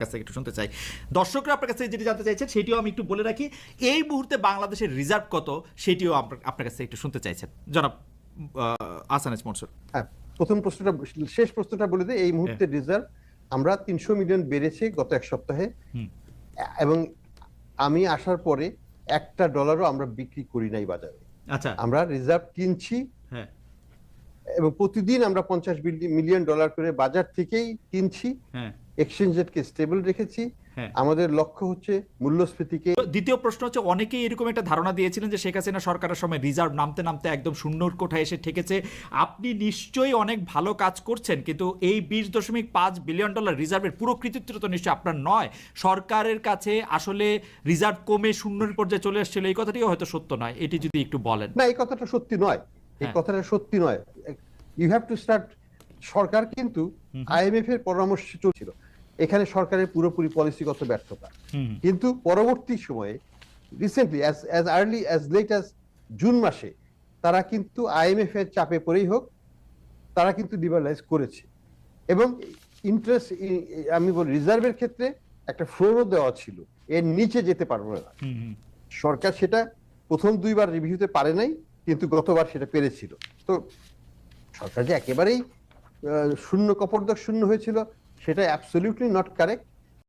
কাছে একটু শুনতে চাই। দর্শকরা আপনার কাছে যেটি জানতে চাইছেন সেটিও আমি একটু বলে রাখি। এই মুহূর্তে বাংলাদেশের রিজার্ভ কত সেটিও আপনার কাছে একটু শুনতে চাইছেন জনাব আহসান এস মনসুর। হ্যাঁ, প্রথম প্রশ্নটা, শেষ প্রশ্নটা বলে দিই। এই মুহূর্তে রিজার্ভ আমরা 300 মিলিয়ন বেড়েছে গত এক সপ্তাহে, এবং আমি আসার পরে একটা ডলারও আমরা বিক্রি করি নাই বাজারে। আচ্ছা, আমরা রিজার্ভ কিনছি, হ্যাঁ, এবং প্রতিদিন আমরা 50 মিলিয়ন ডলার করে বাজার থেকেই কিনছি। হ্যাঁ, এক্সচেঞ্জ রেটকে স্টেবল রেখেছি। হ্যাঁ। আমাদের লক্ষ্য হচ্ছে মূল্যস্ফীতিকে। দ্বিতীয় প্রশ্ন হচ্ছে, অনেকেই এরকম একটা ধারণা দিয়েছিলেন যে শেখ হাসিনা সরকারের সময় রিজার্ভ নামতে নামতে একদম শূন্যর কোঠায় এসে ঠেকেছে। আপনি নিশ্চয়ই অনেক ভালো কাজ করছেন, কিন্তু এই 20.5 বিলিয়ন ডলার রিজার্ভের পুরো কৃতিত্ব তো নিশ্চয়ই আপনার নয়। সরকারের কাছে আসলে রিজার্ভ কমে শূন্যের পর্যায়ে চলে আসছিল, এই কথাটিও হয়তো সত্য নয়। এটি যদি একটু বলেন। না, এই কথাটা সত্যি নয়। এই কথাটা সত্যি নয়। You have to start. সরকার কিন্তু আইএমএফ এর পরামর্শে চলছিল। এখানে সরকারের পুরোপুরি পলিসিগত ব্যর্থতা। কিন্তু পরবর্তী সময়ে recently as early as late as June মাসে তারা কিন্তু আইএমএফ এর চাপে পড়েই হোক তারা কিন্তু লিবারালাইজ করেছে, এবং ইন্টারেস্ট, আমি বলি রিজার্ভের ক্ষেত্রে একটা ফ্লোরও দেওয়া ছিল, এর নিচে যেতে পারবে না। সরকার সেটা প্রথম দুইবার রিভিউতে পারে নাই, কিন্তু গতবার সেটা পেরেছিল। তো সরকার যে একেবারেই শূন্য, কপর্দক শূন্য হয়েছিল, সেটা অ্যাবসলিউটলি নট কারেক্ট।